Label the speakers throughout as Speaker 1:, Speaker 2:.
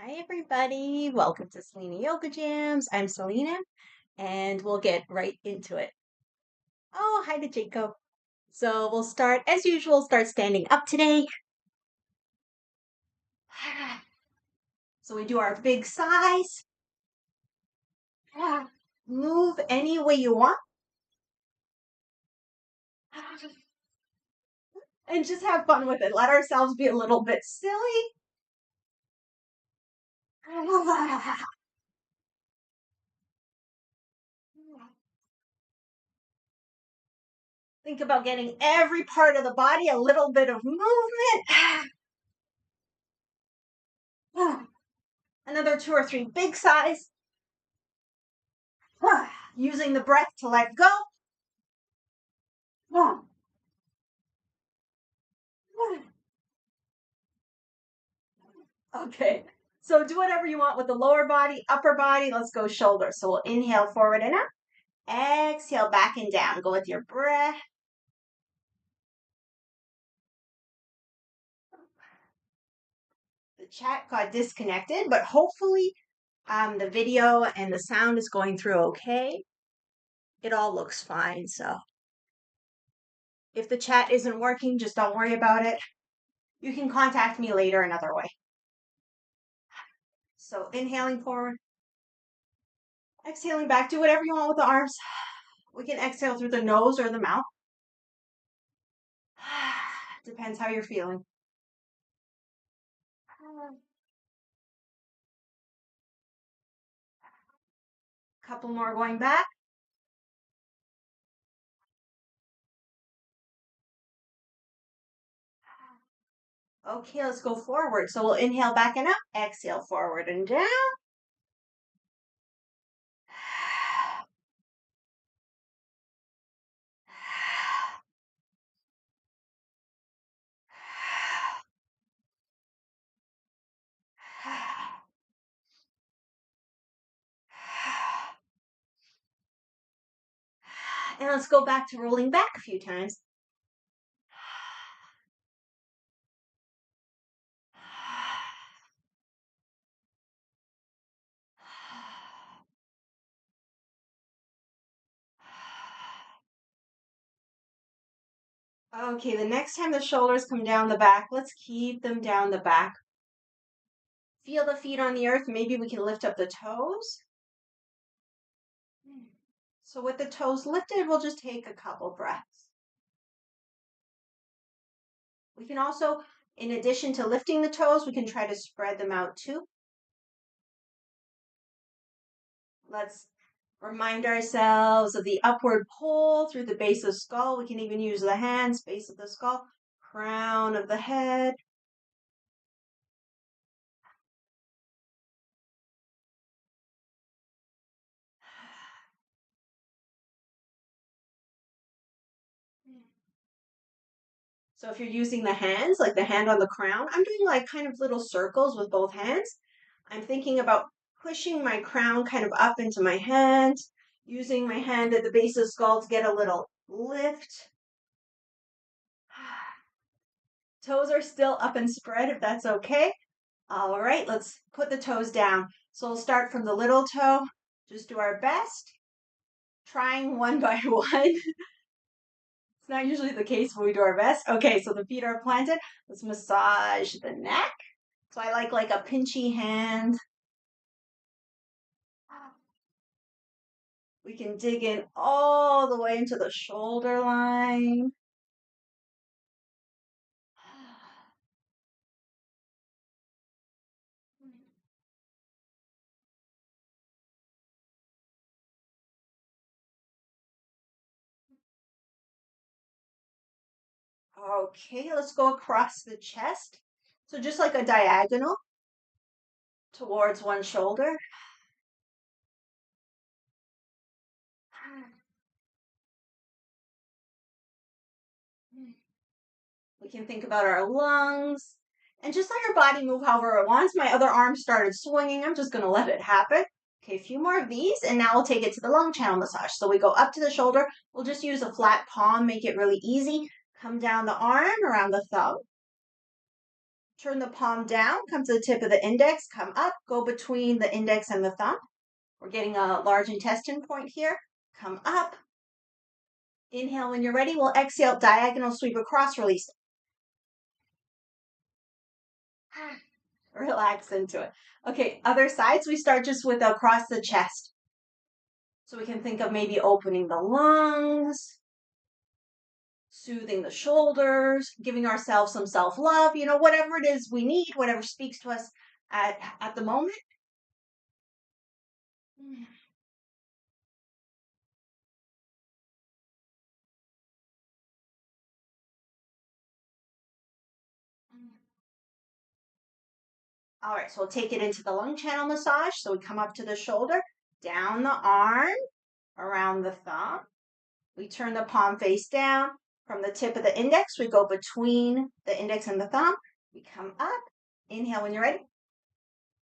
Speaker 1: Hi, everybody. Welcome to Selena Yoga Jams. I'm Selena, and we'll get right into it. Oh, hi to Jacob. So we'll start, as usual, start standing up today. So we do our big sighs. Move any way you want. And just have fun with it. Let ourselves be a little bit silly. Think about getting every part of the body a little bit of movement. Another 2 or 3 big sighs. Using the breath to let go. Okay, so do whatever you want with the lower body, upper body. Let's go shoulders. So we'll inhale forward and up. Exhale back and down. Go with your breath. The chat got disconnected, but hopefully the video and the sound is going through okay. It all looks fine. So if the chat isn't working, just don't worry about it. You can contact me later another way. So inhaling forward, exhaling back. Do whatever you want with the arms. We can exhale through the nose or the mouth. Depends how you're feeling. Couple more going back. Okay, let's go forward. So we'll inhale back and up, exhale forward and down. And let's go back to rolling back a few times. Okay, the next time the shoulders come down the back, let's keep them down the back. Feel the feet on the earth. Maybe we can lift up the toes. So with the toes lifted, we'll just take a couple breaths. We can also, in addition to lifting the toes, we can try to spread them out too. Let's remind ourselves of the upward pull through the base of the skull. We can even use the hands, base of the skull, crown of the head. So if you're using the hands, like the hand on the crown, I'm doing like kind of little circles with both hands. I'm thinking about pushing my crown kind of up into my hand, using my hand at the base of the skull to get a little lift. Toes are still up and spread if that's okay. All right, let's put the toes down. So we'll start from the little toe. Just do our best, trying one by one. It's not usually the case when we do our best. Okay, so the feet are planted. Let's massage the neck. So I like a pinchy hand. We can dig in all the way into the shoulder line. Okay, let's go across the chest. So just like a diagonal towards one shoulder. We can think about our lungs and just let your body move however it wants. My other arm started swinging. I'm just going to let it happen. Okay, a few more of these, and now we'll take it to the lung channel massage. So we go up to the shoulder. We'll just use a flat palm, make it really easy. Come down the arm around the thumb. Turn the palm down, come to the tip of the index, come up, go between the index and the thumb. We're getting a large intestine point here. Come up. Inhale when you're ready. We'll exhale, diagonal sweep across, release. Relax into it. Okay, other sides, we start just with across the chest. So we can think of maybe opening the lungs, soothing the shoulders, giving ourselves some self-love, whatever it is we need, whatever speaks to us at the moment. All right, so we'll take it into the lung channel massage. So we come up to the shoulder, down the arm, around the thumb. We turn the palm face down. From the tip of the index, we go between the index and the thumb. We come up. Inhale when you're ready.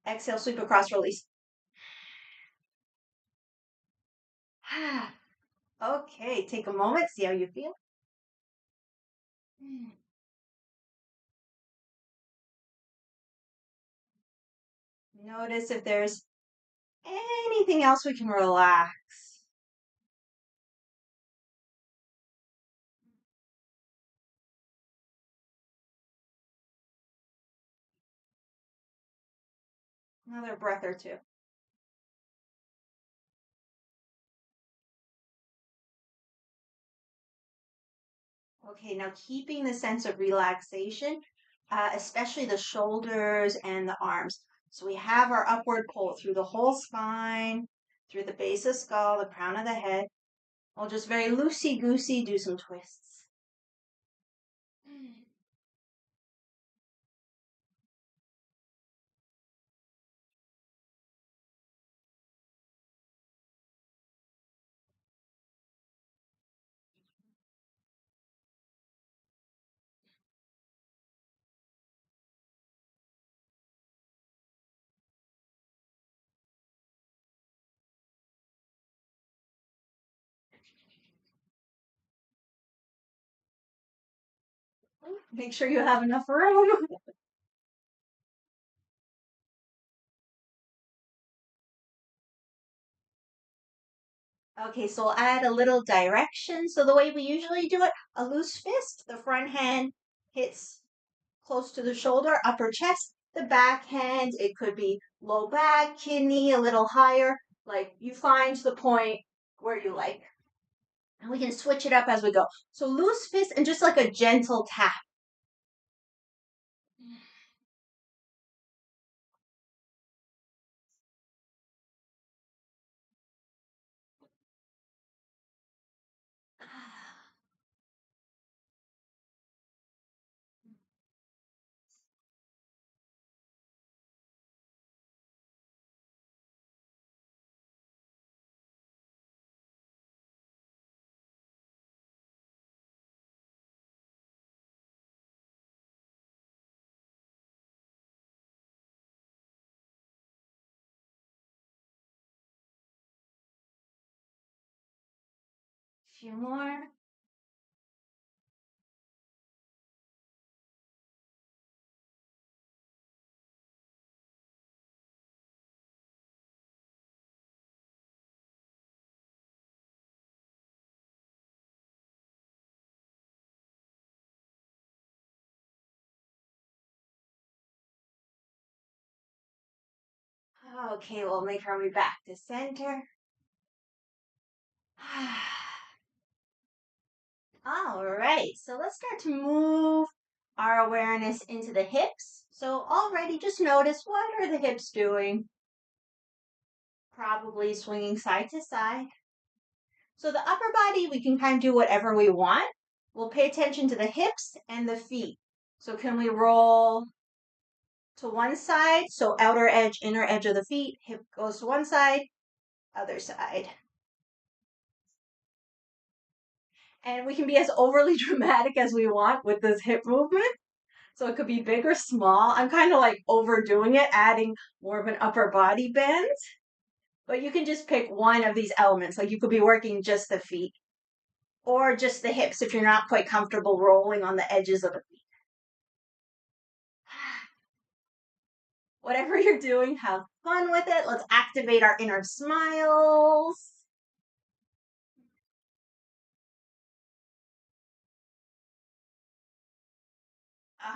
Speaker 1: Exhale, sweep across, release. Okay, take a moment, see how you feel. Notice if there's anything else we can relax. Another breath or two. Okay, now keeping the sense of relaxation, especially the shoulders and the arms. So we have our upward pull through the whole spine, through the base of skull, the crown of the head. We'll just very loosey-goosey do some twists. Make sure you have enough room. Okay, so we'll add a little direction. So the way we usually do it, a loose fist, the front hand hits close to the shoulder, upper chest, the back hand, it could be low back, kidney, a little higher, like you find the point where you like. And we can switch it up as we go. So loose fist and just like a gentle tap. Few more. Okay, we'll make our way back to center. All right, so let's start to move our awareness into the hips. So already just notice, what are the hips doing? Probably swinging side to side. So the upper body, we can kind of do whatever we want. We'll pay attention to the hips and the feet. So can we roll to one side? So outer edge, inner edge of the feet, hip goes to one side, other side. And we can be as overly dramatic as we want with this hip movement. So it could be big or small. I'm kind of like overdoing it, adding more of an upper body bend. But you can just pick one of these elements. Like you could be working just the feet or just the hips if you're not quite comfortable rolling on the edges of the feet. Whatever you're doing, have fun with it. Let's activate our inner smiles.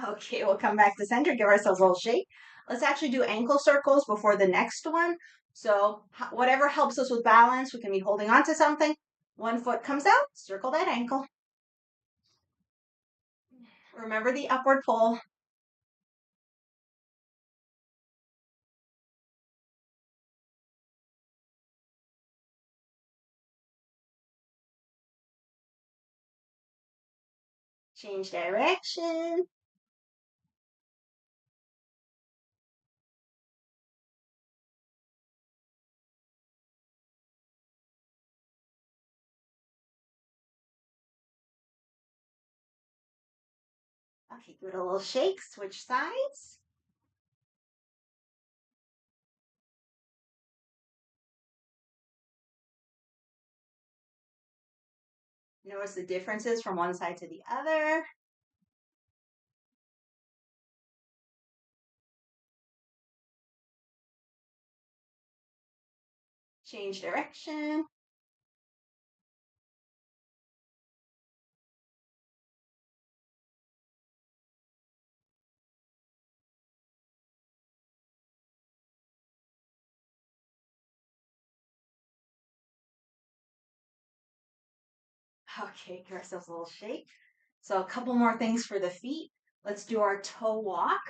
Speaker 1: Okay, we'll come back to center, give ourselves a little shake. Let's actually do ankle circles before the next one. So whatever helps us with balance, we can be holding on to something. One foot comes out, circle that ankle. Remember the upward pull. Change direction. Okay, give it a little shake, switch sides. Notice the differences from one side to the other. Change direction. Okay, give ourselves a little shake. So a couple more things for the feet. Let's do our toe walk.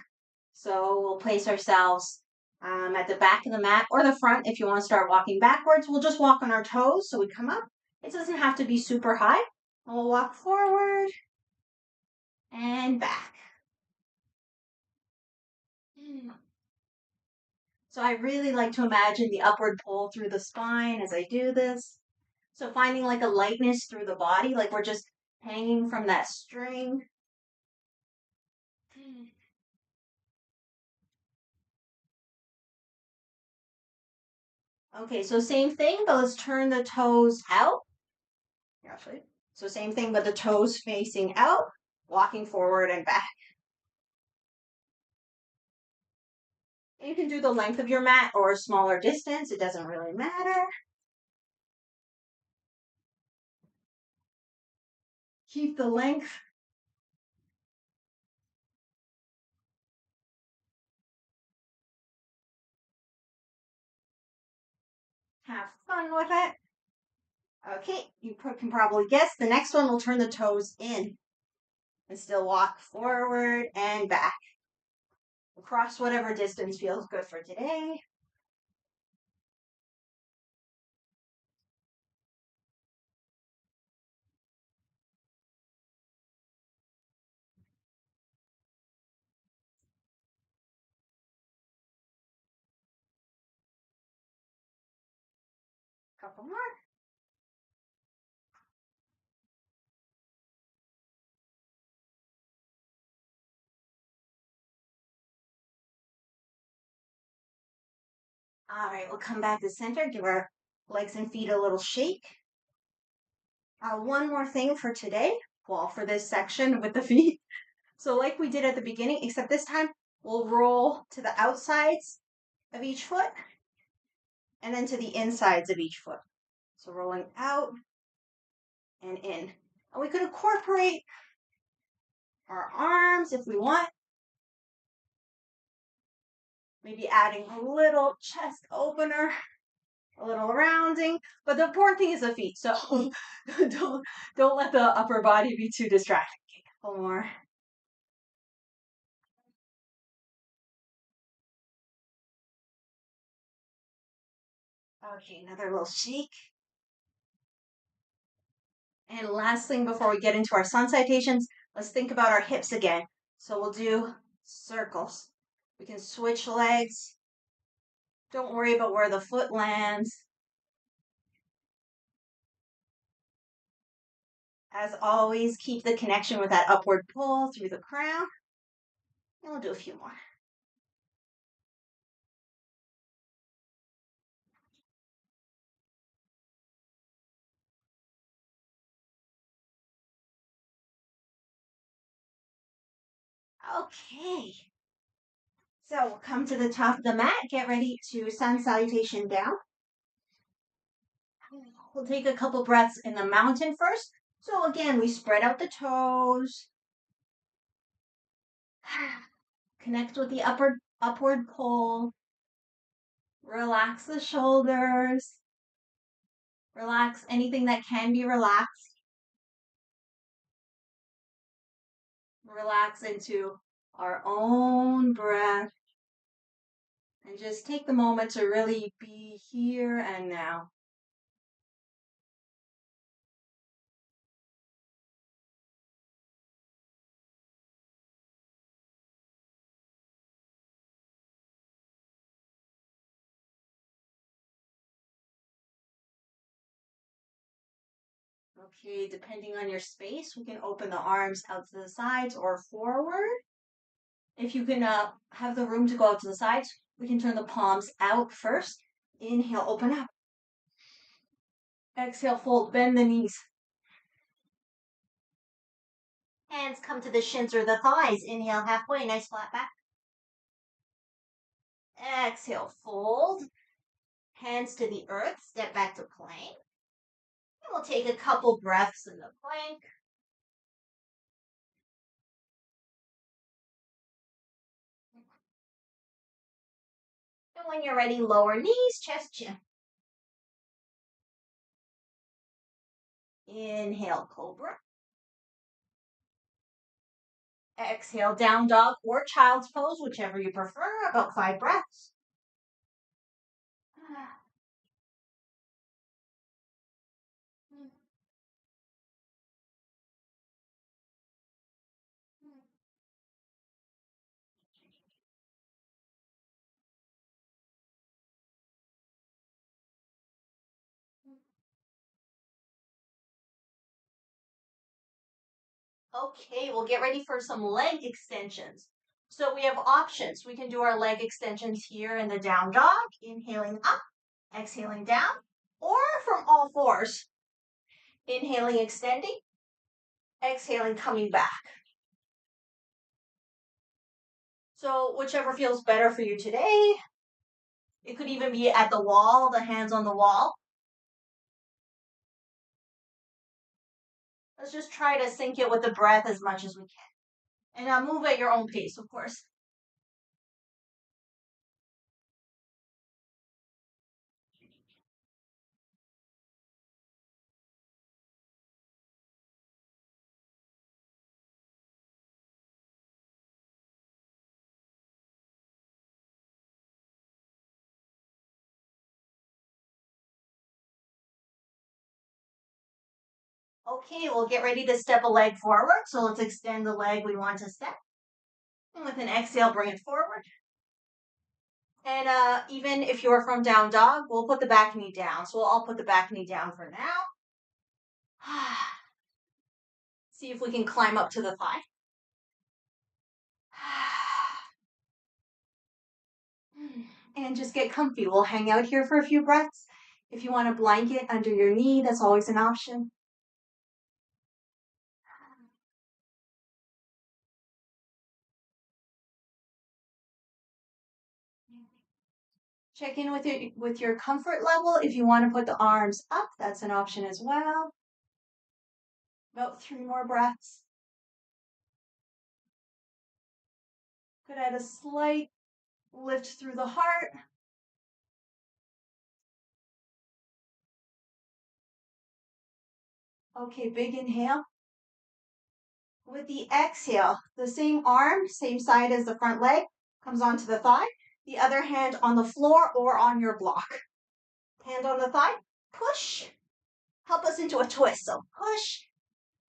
Speaker 1: So we'll place ourselves at the back of the mat or the front. If you want to start walking backwards, we'll just walk on our toes. So we come up. It doesn't have to be super high. And we'll walk forward and back. So I really like to imagine the upward pull through the spine as I do this. So finding like a lightness through the body, like we're just hanging from that string. Okay, so same thing, but let's turn the toes out. Actually, so same thing, but the toes facing out, walking forward and back. You can do the length of your mat or a smaller distance. It doesn't really matter. Keep the length. Have fun with it. Okay, you can probably guess the next one will turn the toes in and still walk forward and back. Across whatever distance feels good for today. Couple more. All right, we'll come back to center, give our legs and feet a little shake. One more thing for today, well, for this section with the feet. So like we did at the beginning, except this time we'll roll to the outsides of each foot and then to the insides of each foot. So rolling out and in. And we could incorporate our arms if we want. Maybe adding a little chest opener, a little rounding. But the important thing is the feet. So don't let the upper body be too distracting. Okay, a couple more. Okay, another little shake. And last thing before we get into our sun citations, let's think about our hips again. So we'll do circles. We can switch legs. Don't worry about where the foot lands. As always, keep the connection with that upward pull through the crown. And we'll do a few more. Okay. So we'll come to the top of the mat. Get ready to sun salutation down. We'll take a couple breaths in the mountain first. So again, we spread out the toes. Connect with the upward pull. Relax the shoulders. Relax anything that can be relaxed. Relax into our own breath. And just take the moment to really be here and now. Okay, depending on your space, we can open the arms out to the sides or forward. If you can have the room to go out to the sides, we can turn the palms out first. Inhale, open up. Exhale, fold, bend the knees. Hands come to the shins or the thighs. Inhale, halfway, nice flat back. Exhale, fold. Hands to the earth, step back to plank. And we'll take a couple breaths in the plank. And when you're ready, lower knees, chest, chin. Inhale, cobra. Exhale, down dog or child's pose, whichever you prefer, about 5 breaths. Okay, we'll get ready for some leg extensions. So we have options. We can do our leg extensions here in the down dog, inhaling up, exhaling down, or from all fours. Inhaling, extending, exhaling, coming back. So whichever feels better for you today. It could even be at the wall, the hands on the wall. Let's just try to sync it with the breath as much as we can. And move at your own pace, of course. Okay, we'll get ready to step a leg forward. So let's extend the leg we want to step. And with an exhale, bring it forward. And even if you're from down dog, we'll put the back knee down. So I'll put the back knee down for now. See if we can climb up to the thigh. And just get comfy. We'll hang out here for a few breaths. If you want a blanket under your knee, that's always an option. Check in with your comfort level. If you want to put the arms up, that's an option as well. About 3 more breaths. Could add a slight lift through the heart. Okay, big inhale. With the exhale, the same arm, same side as the front leg, comes onto the thigh. The other hand on the floor or on your block. Hand on the thigh, push. Help us into a twist. So push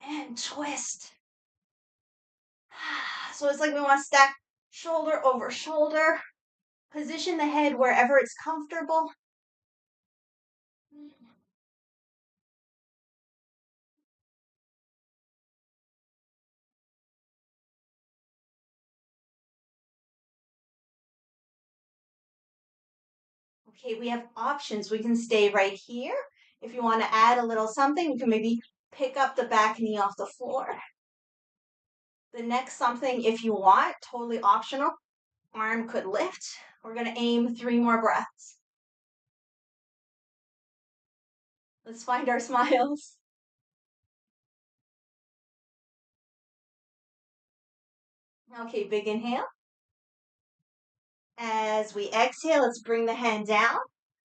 Speaker 1: and twist. So it's like we want to stack shoulder over shoulder. Position the head wherever it's comfortable. Okay, we have options. We can stay right here. If you want to add a little something, we can maybe pick up the back knee off the floor. The next something, if you want, totally optional. Arm could lift. We're going to aim 3 more breaths. Let's find our smiles. Okay, big inhale. As we exhale, let's bring the hand down.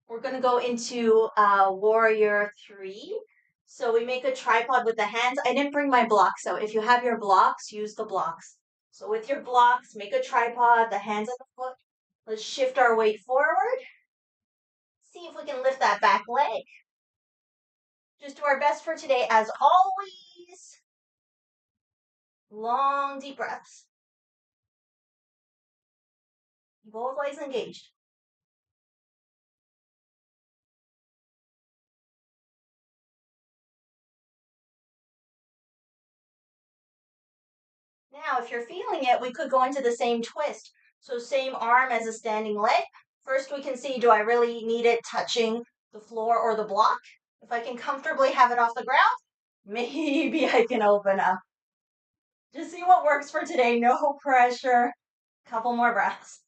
Speaker 1: We're going to go into warrior 3. So we make a tripod with the hands. I didn't bring my blocks, so if you have your blocks, use the blocks. So with your blocks, make a tripod, the hands on the foot. Let's shift our weight forward. See if we can lift that back leg. Just do our best for today, as always. Long, deep breaths. Both legs engaged. Now, if you're feeling it, we could go into the same twist. So same arm as a standing leg. First, we can see, do I really need it touching the floor or the block? If I can comfortably have it off the ground, maybe I can open up. Just see what works for today. No pressure. Couple more breaths.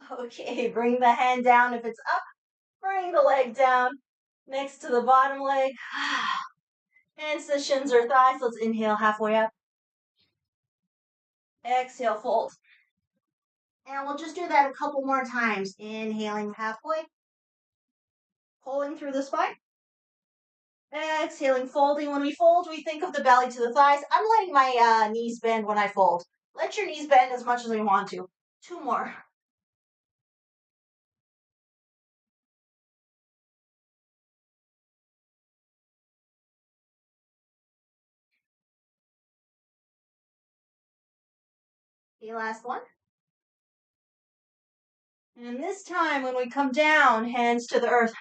Speaker 1: Okay, bring the hand down if it's up. Bring the leg down next to the bottom leg. Hands to shins or thighs. Let's inhale halfway up. Exhale, fold. And we'll just do that a couple more times. Inhaling halfway. Pulling through the spine. Exhaling, folding. When we fold, we think of the belly to the thighs. I'm letting my knees bend when I fold. Let your knees bend as much as you want to. 2 more. Okay, last one. And this time, when we come down, hands to the earth,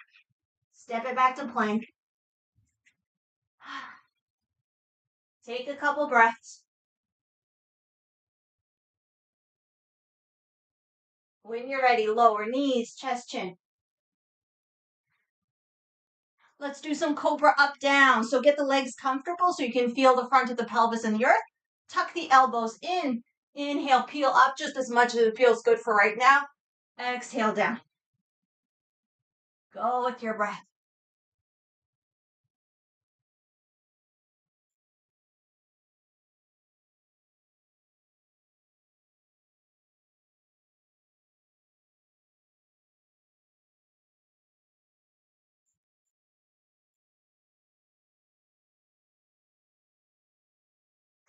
Speaker 1: step it back to plank. Take a couple breaths. When you're ready, lower knees, chest, chin. Let's do some cobra up, down. So get the legs comfortable so you can feel the front of the pelvis in the earth. Tuck the elbows in. Inhale, peel up just as much as it feels good for right now. Exhale down. Go with your breath.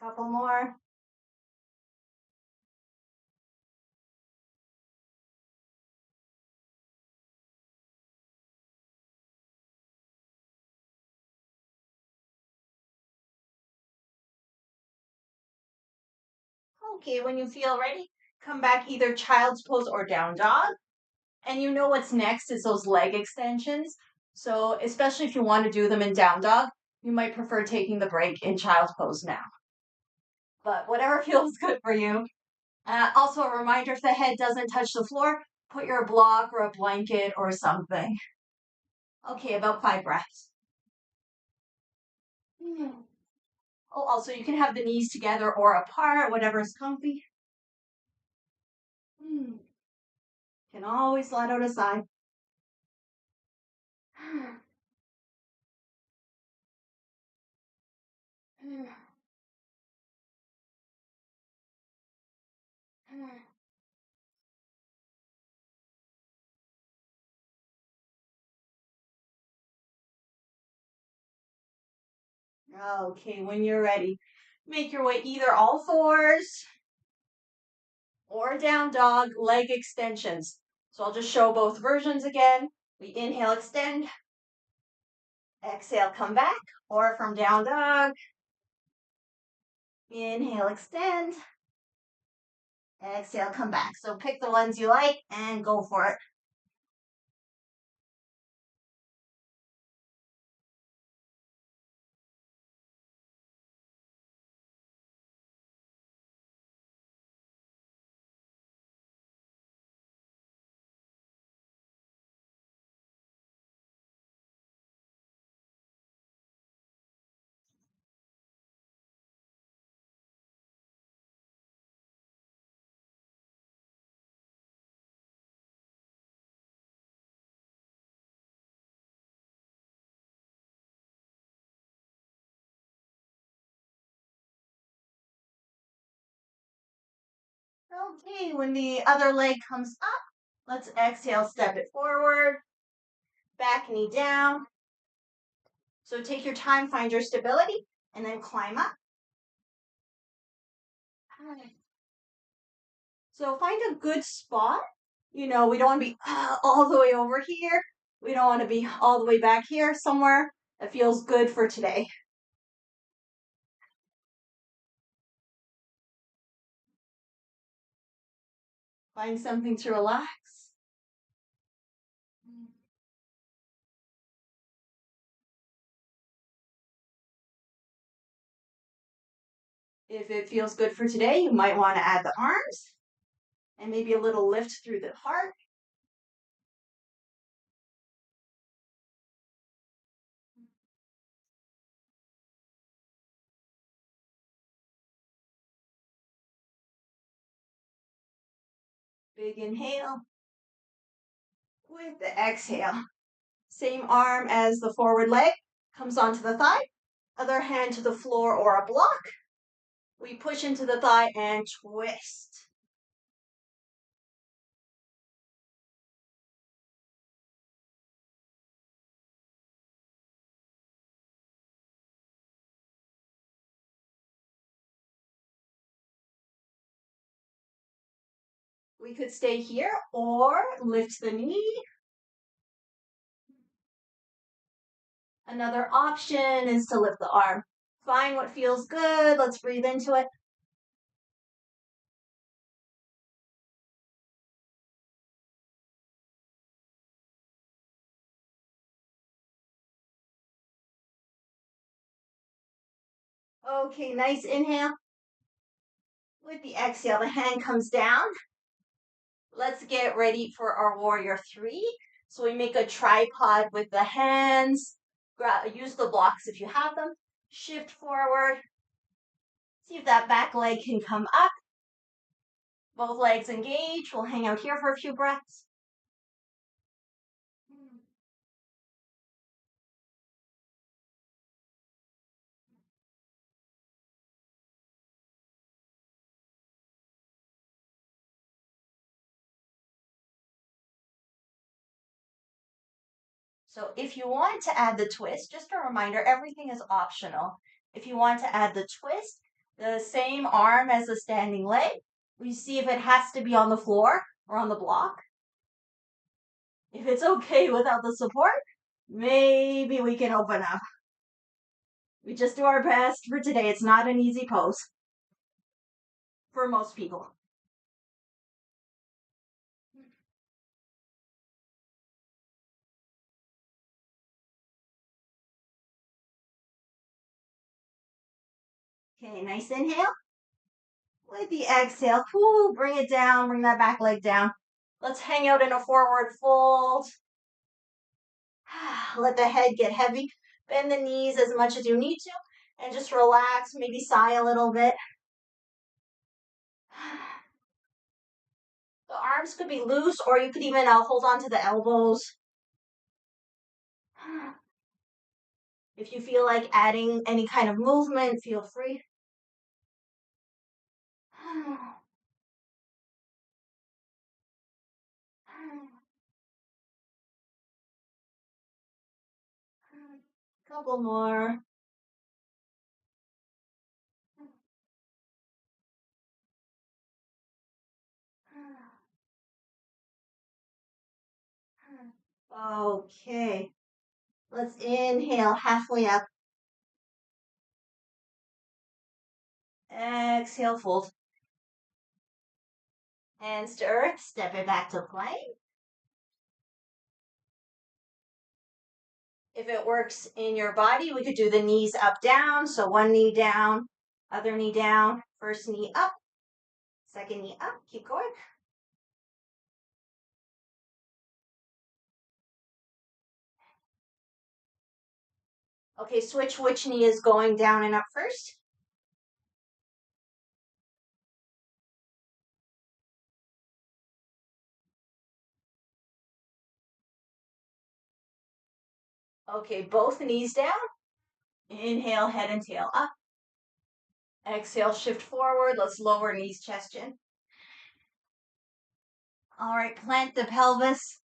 Speaker 1: Couple more. Okay, when you feel ready, come back either child's pose or down dog. And you know what's next is those leg extensions. So especially if you want to do them in down dog, you might prefer taking the break in child's pose now. But whatever feels good for you. Also, a reminder, if the head doesn't touch the floor, put your block or a blanket or something. Okay, about 5 breaths. Oh, also, you can have the knees together or apart, whatever is comfy. Can always let out a sigh. Okay, when you're ready, make your way either all fours or down dog, leg extensions. So I'll just show both versions again. We inhale, extend. Exhale, come back. Or from down dog. Inhale, extend. Exhale, come back. So pick the ones you like and go for it. Okay, when the other leg comes up, let's exhale, step it forward, back knee down. So take your time, find your stability, and then climb up. So find a good spot. You know, we don't want to be all the way over here. We don't want to be all the way back here, somewhere that feels good for today. Find something to relax. If it feels good for today, you might want to add the arms and maybe a little lift through the heart. Big inhale with the exhale. Same arm as the forward leg comes onto the thigh. Other hand to the floor or a block. We push into the thigh and twist. We could stay here or lift the knee. Another option is to lift the arm. Find what feels good. Let's breathe into it. Okay, nice inhale. With the exhale, the hand comes down. Let's get ready for our warrior three. So we make a tripod with the hands. Use the blocks if you have them. Shift forward. See if that back leg can come up. Both legs engage. We'll hang out here for a few breaths. So if you want to add the twist, just a reminder, everything is optional. If you want to add the twist, the same arm as the standing leg, we see if it has to be on the floor or on the block. If it's okay without the support, maybe we can open up. We just do our best for today. It's not an easy pose for most people. Okay, nice inhale. With the exhale, bring it down, bring that back leg down. Let's hang out in a forward fold. Let the head get heavy. Bend the knees as much as you need to. And just relax, maybe sigh a little bit. The arms could be loose, or you could even hold on to the elbows. If you feel like adding any kind of movement, feel free. Couple more. Okay. Let's inhale halfway up. Exhale, fold. Hands to earth, step it back to plank. If it works in your body, we could do the knees up, down. So one knee down, other knee down, first knee up, second knee up. Keep going. Okay, switch which knee is going down and up first. Okay, both knees down. Inhale, head and tail up. Exhale, shift forward. Let's lower knees, chest, chin. All right, plant the pelvis.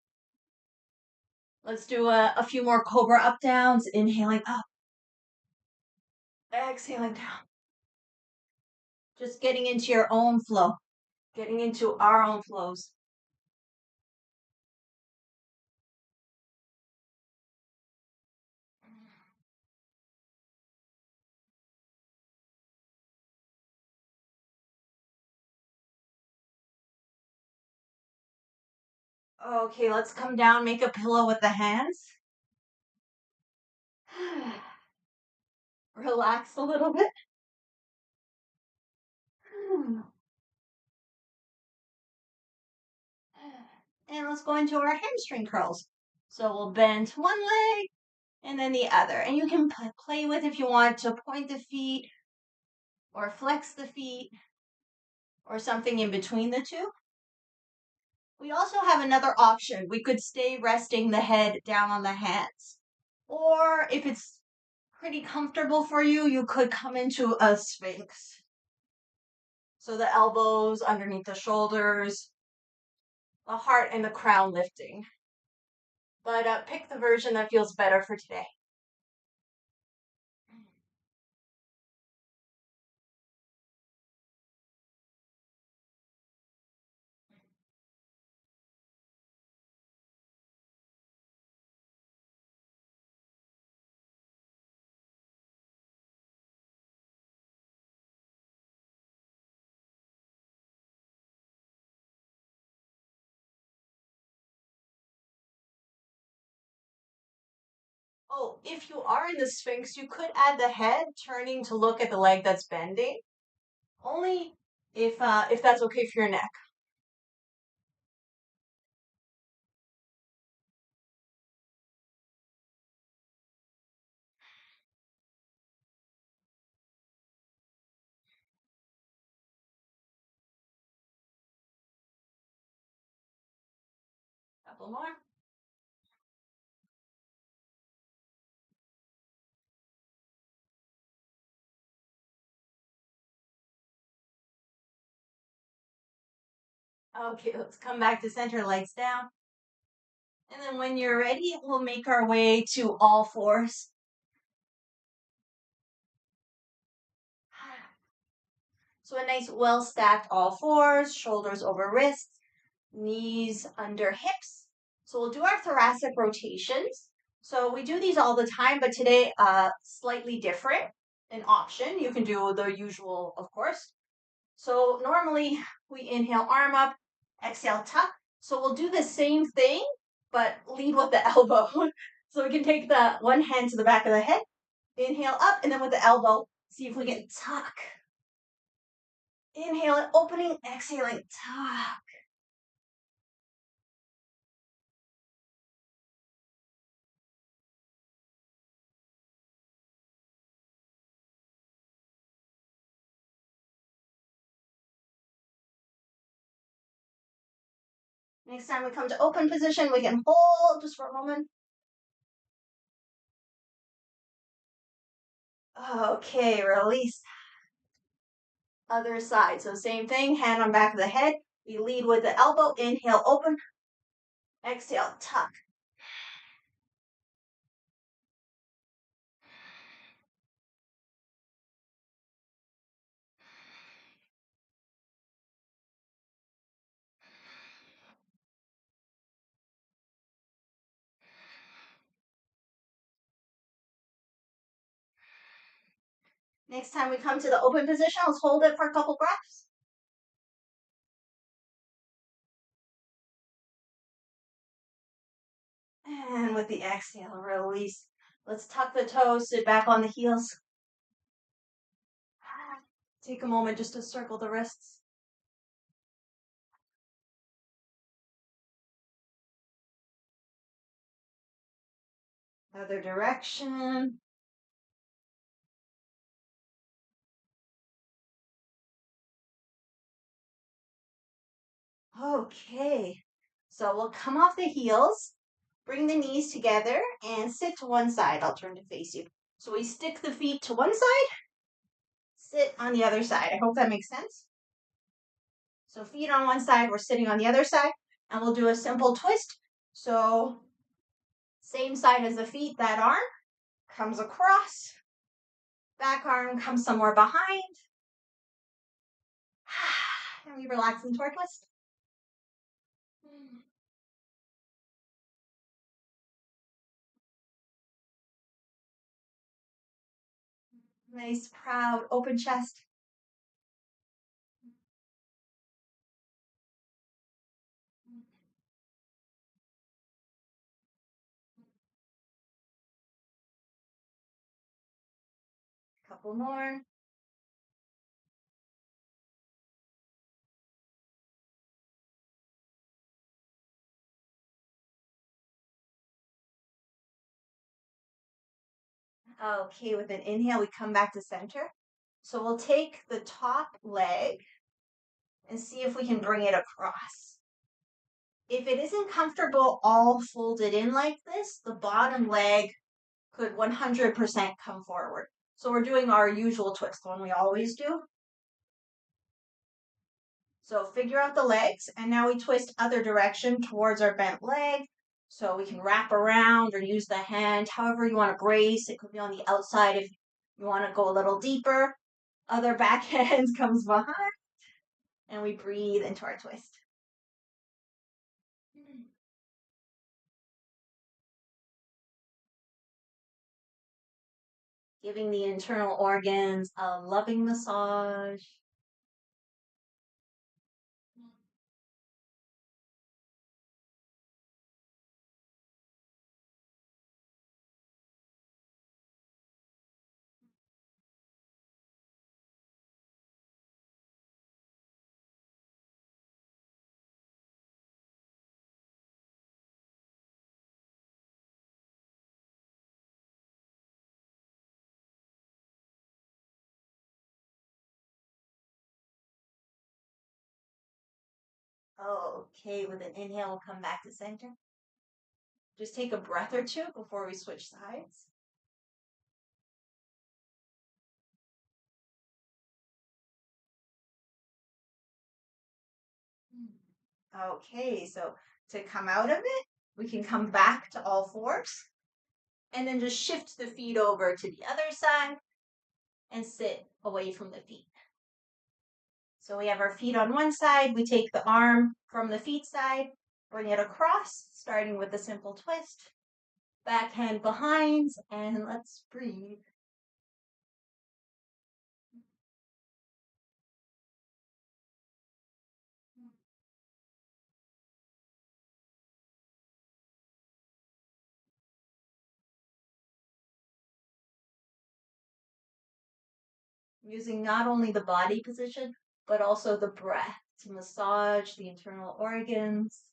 Speaker 1: Let's do a few more cobra up downs. Inhaling up, exhaling down. Just getting into your own flow, getting into our own flows. Okay, let's come down, make a pillow with the hands. Relax a little bit. And let's go into our hamstring curls. So we'll bend one leg and then the other. And you can play with if you want to point the feet or flex the feet or something in between the two. We also have another option. We could stay resting the head down on the hands. Or if it's pretty comfortable for you, you could come into a sphinx. So the elbows underneath the shoulders, the heart and the crown lifting. But pick the version that feels better for today. Oh, if you are in the Sphinx, you could add the head turning to look at the leg that's bending. Only if that's okay for your neck. Couple more. Okay, let's come back to center, legs down. And then when you're ready, we'll make our way to all fours. So a nice well stacked all fours, shoulders over wrists, knees under hips. So we'll do our thoracic rotations. So we do these all the time, but today slightly different. An option. You can do the usual, of course. So normally we inhale arm up, exhale tuck. So we'll do the same thing, but lead with the elbow. So we can take the one hand to the back of the head, inhale up, and then with the elbow, see if we can tuck. Inhaling, opening, exhaling, tuck. Next time we come to open position, we can hold just for a moment. Okay, release. Other side. So same thing, hand on back of the head. We lead with the elbow, inhale, open, exhale, tuck. Next time we come to the open position, let's hold it for a couple breaths. And with the exhale, release. Let's tuck the toes, sit back on the heels. Take a moment just to circle the wrists. Other direction. Okay, so we'll come off the heels, bring the knees together, and sit to one side. I'll turn to face you. So we stick the feet to one side, sit on the other side. I hope that makes sense. So feet on one side, we're sitting on the other side. And we'll do a simple twist. So same side as the feet, that arm comes across, back arm comes somewhere behind. And we relax into our twist. Nice, proud, open chest. Couple more. Okay, with an inhale, we come back to center. So we'll take the top leg and see if we can bring it across. If it isn't comfortable all folded in like this, the bottom leg could 100% come forward. So we're doing our usual twist, the one we always do. So figure out the legs, and now we twist other direction towards our bent leg. So we can wrap around or use the hand, however you want to brace. It could be on the outside if you want to go a little deeper. Other back hand comes behind, and we breathe into our twist. Giving the internal organs a loving massage. Okay, with an inhale, we'll come back to center. Just take a breath or two before we switch sides. Okay, so to come out of it, we can come back to all fours and then just shift the feet over to the other side and sit away from the feet. So we have our feet on one side, we take the arm from the feet side, bring it across, starting with a simple twist. Back hand behind, and let's breathe. Using not only the body position, but also the breath to massage the internal organs.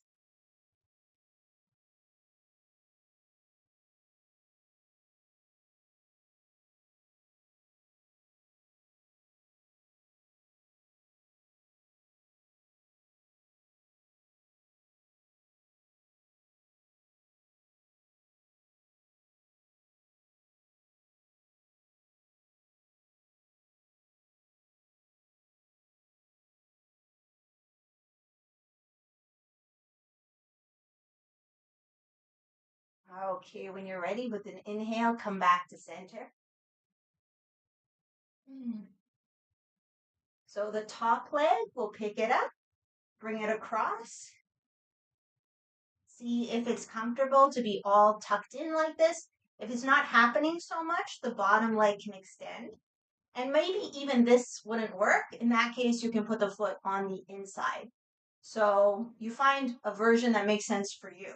Speaker 1: Okay, when you're ready with an inhale, come back to center. So the top leg, we'll pick it up, bring it across. See if it's comfortable to be all tucked in like this. If it's not happening so much, the bottom leg can extend. And maybe even this wouldn't work. In that case, you can put the foot on the inside. So you find a version that makes sense for you.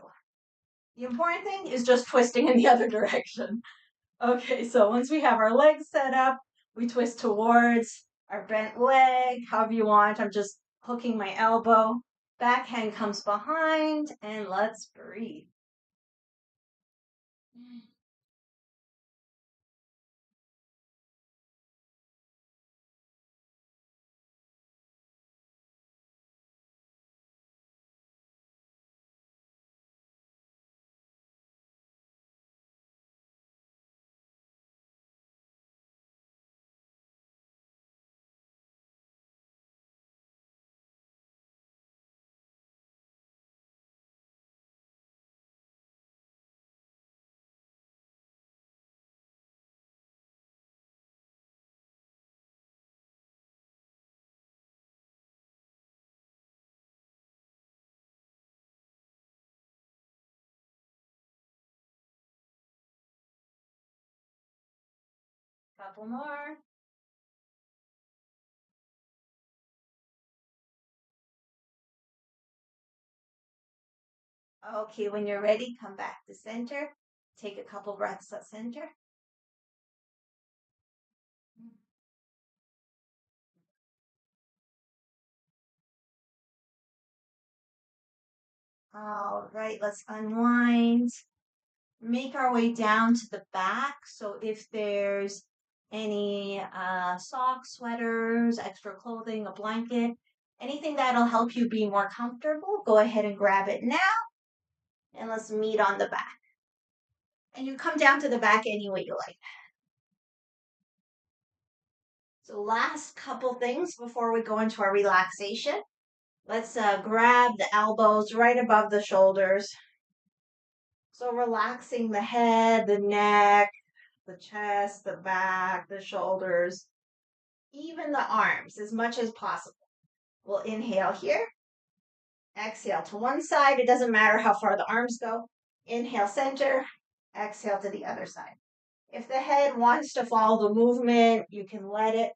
Speaker 1: The important thing is just twisting in the other direction. Okay, so once we have our legs set up, we twist towards our bent leg, however you want. I'm just hooking my elbow. Back hand comes behind, and let's breathe. Couple more. Okay, when you're ready, come back to center. Take a couple breaths at center. All right, let's unwind. Make our way down to the back. So if there's any socks, sweaters, extra clothing, a blanket, anything that'll help you be more comfortable, go ahead and grab it now. And let's meet on the back. And you come down to the back any way you like. So last couple things before we go into our relaxation. Let's grab the elbows right above the shoulders. So relaxing the head, the neck, the chest, the back, the shoulders, even the arms as much as possible. We'll inhale here. Exhale to one side. It doesn't matter how far the arms go. Inhale center. Exhale to the other side. If the head wants to follow the movement, you can let it.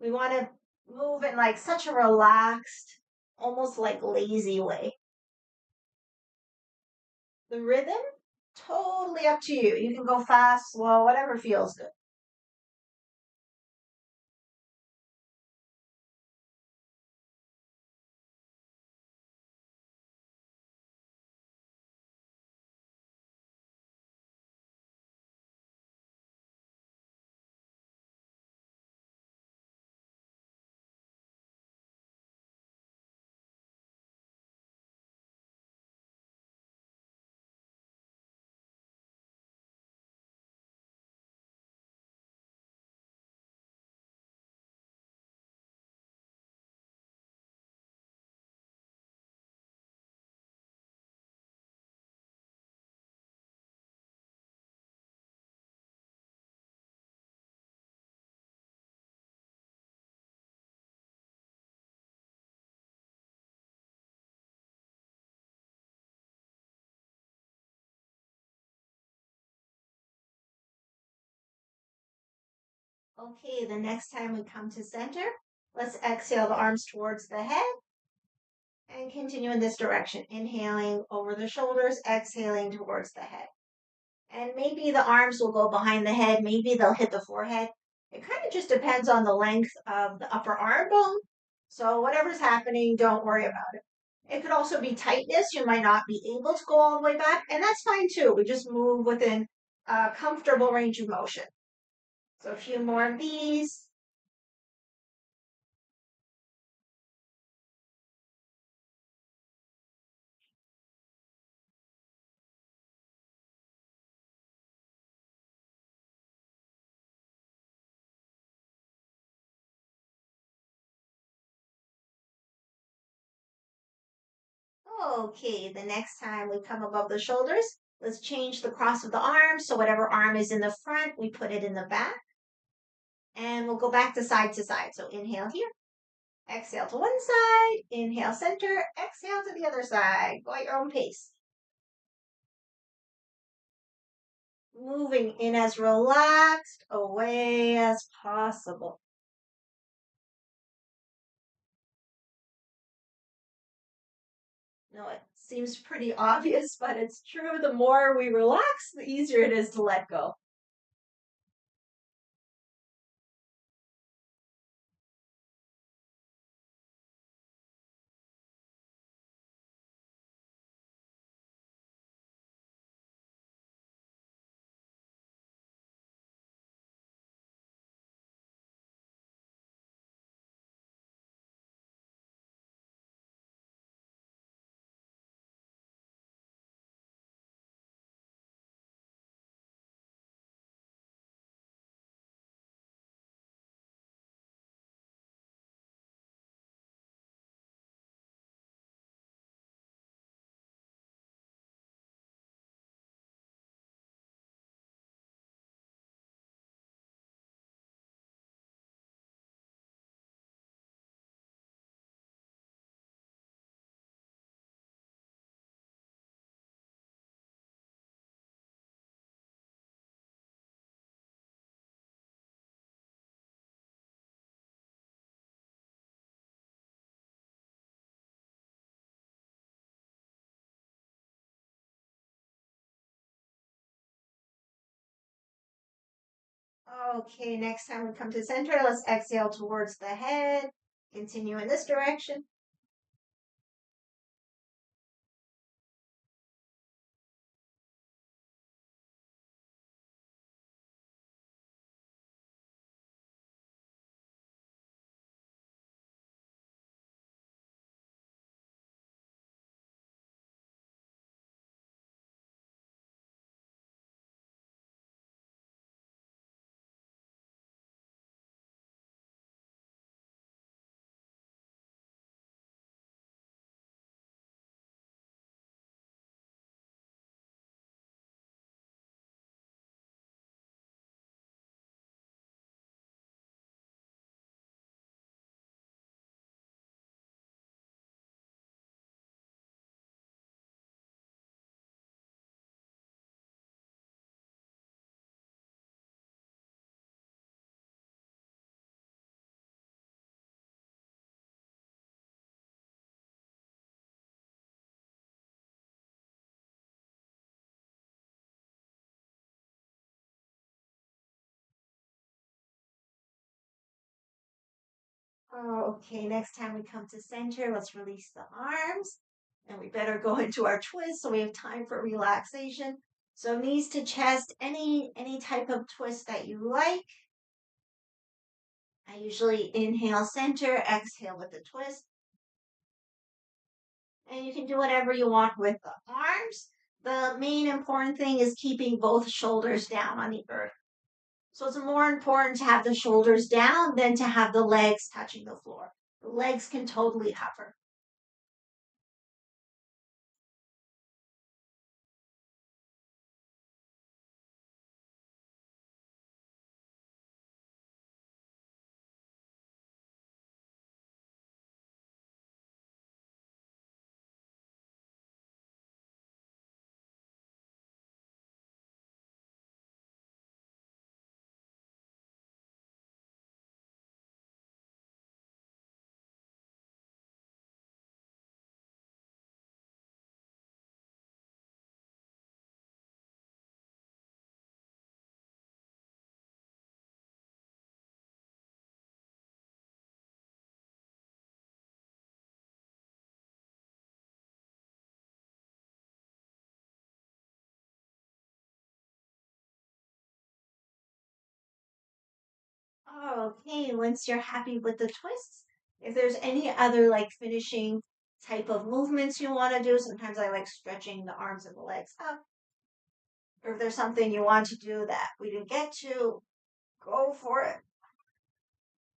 Speaker 1: We want to move in like such a relaxed, almost like lazy way. The rhythm, totally up to you. You can go fast, slow, whatever feels good. Okay, the next time we come to center, let's exhale the arms towards the head and continue in this direction. Inhaling over the shoulders, exhaling towards the head. And maybe the arms will go behind the head, maybe they'll hit the forehead. It kind of just depends on the length of the upper arm bone. So, whatever's happening, don't worry about it. It could also be tightness. You might not be able to go all the way back, and that's fine too. We just move within a comfortable range of motion. So, a few more of these. Okay, the next time we come above the shoulders, let's change the cross of the arms. So whatever arm is in the front, we put it in the back. And we'll go back to side. So inhale here, exhale to one side, inhale center, exhale to the other side. Go at your own pace. Moving in as relaxed away as possible. No, it seems pretty obvious, but it's true. The more we relax, the easier it is to let go. Okay, next time we come to center, let's exhale towards the head. Continue in this direction. Okay, next time we come to center, let's release the arms. And we better go into our twist so we have time for relaxation. So knees to chest, any type of twist that you like. I usually inhale center, exhale with the twist. And you can do whatever you want with the arms. The main important thing is keeping both shoulders down on the earth. So it's more important to have the shoulders down than to have the legs touching the floor. The legs can totally hover. Okay, once you're happy with the twists, if there's any other like finishing type of movements you want to do, sometimes I like stretching the arms and the legs up. Or if there's something you want to do that we didn't get to, go for it.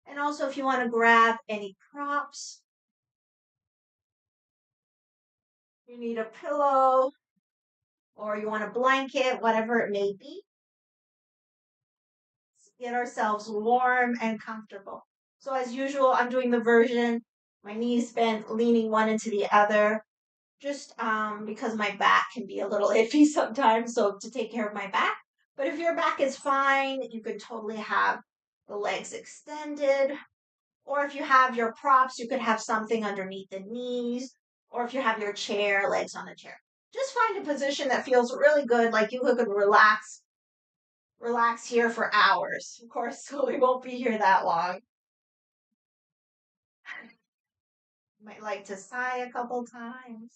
Speaker 1: And also, if you want to grab any props, you need a pillow or you want a blanket, whatever it may be, get ourselves warm and comfortable. So, as usual, I'm doing the version, my knees bent, leaning one into the other, just because my back can be a little iffy sometimes. So, to take care of my back. But if your back is fine, you could totally have the legs extended. Or if you have your props, you could have something underneath the knees. Or if you have your chair, legs on the chair. Just find a position that feels really good, like you could relax here for hours. Of course, so we won't be here that long. Might like to sigh a couple times.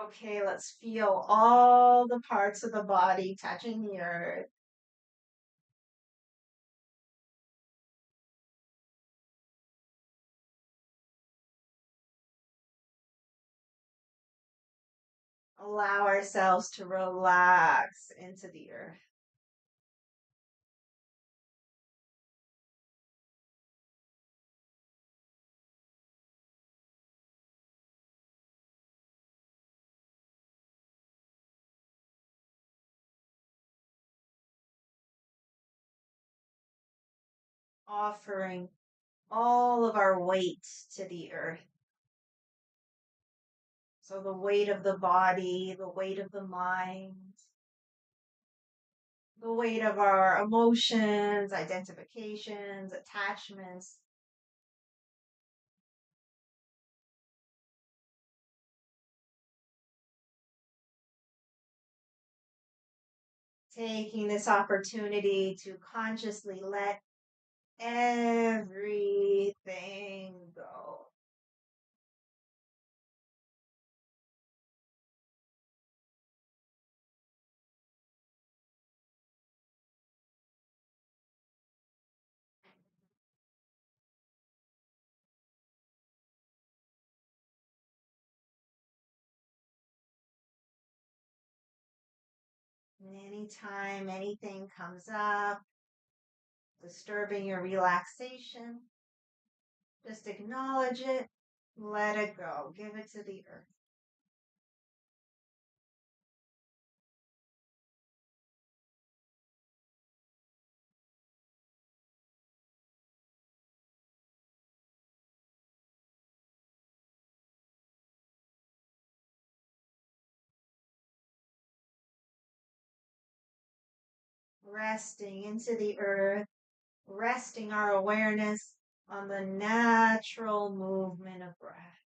Speaker 1: Okay, let's feel all the parts of the body touching the earth. Allow ourselves to relax into the earth. Offering all of our weight to the earth. So the weight of the body, the weight of the mind, the weight of our emotions, identifications, attachments. Taking this opportunity to consciously let everything go. And anytime anything comes up, disturbing your relaxation, just acknowledge it, let it go, give it to the earth. Resting into the earth, resting our awareness on the natural movement of breath.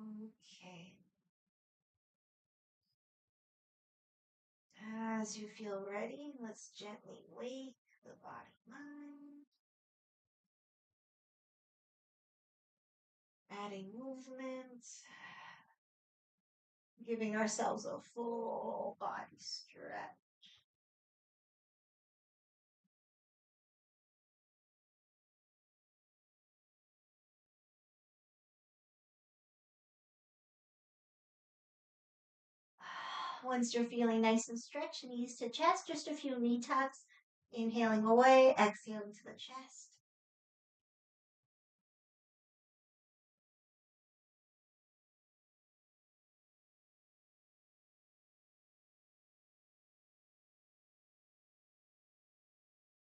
Speaker 1: Okay. As you feel ready, let's gently wake the body mind, adding movement, giving ourselves a full body stretch. Once you're feeling nice and stretched, knees to chest, just a few knee tucks. Inhaling away, exhaling to the chest.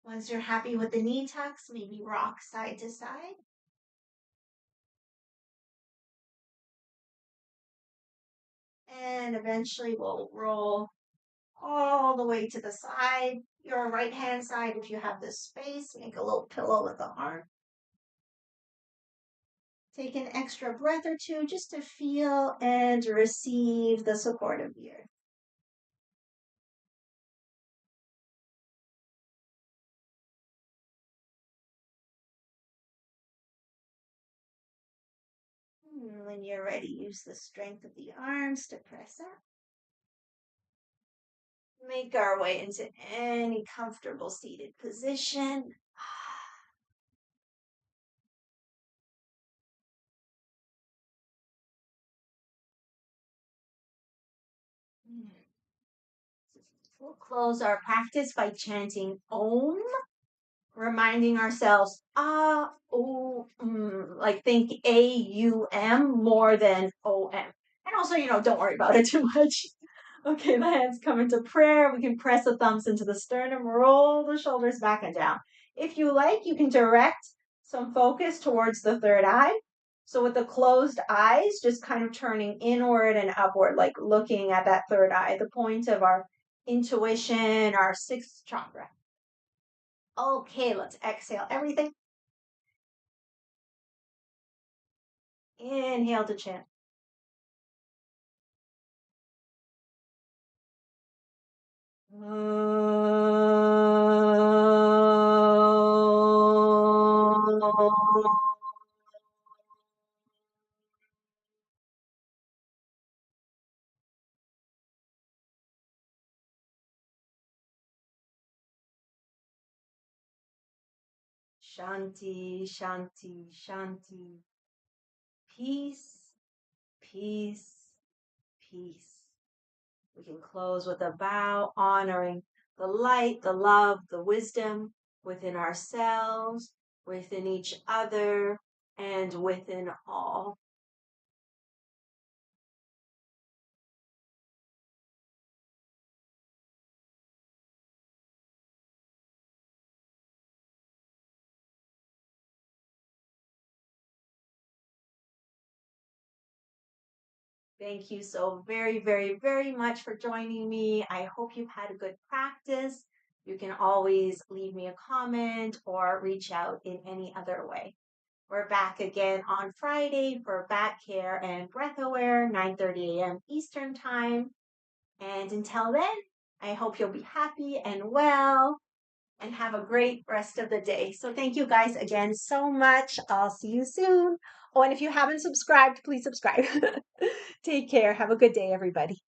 Speaker 1: Once you're happy with the knee tucks, maybe rock side to side. And eventually we'll roll all the way to the side. Your right hand side, if you have this space, make a little pillow with the arm. Take an extra breath or two just to feel and receive the support of the earth. When you're ready, use the strength of the arms to press up. Make our way into any comfortable seated position. We'll close our practice by chanting Om, reminding ourselves, like think AUM more than OM. And also, don't worry about it too much. Okay, the hands come into prayer. We can press the thumbs into the sternum, roll the shoulders back and down. If you like, you can direct some focus towards the third eye. So with the closed eyes, just kind of turning inward and upward, like looking at that third eye, the point of our intuition, our sixth chakra. Okay, let's exhale everything. Inhale to chant. Shanti, Shanti, Shanti. Peace, peace, peace. We can close with a bow, honoring the light, the love, the wisdom within ourselves, within each other, and within all. Thank you so very, very, very much for joining me. I hope you've had a good practice. You can always leave me a comment or reach out in any other way. We're back again on Friday for back care and breath aware, 9:30 a.m. Eastern Time. And until then, I hope you'll be happy and well and have a great rest of the day. So thank you guys again so much. I'll see you soon. Oh, and if you haven't subscribed, please subscribe. Take care. Have a good day, everybody.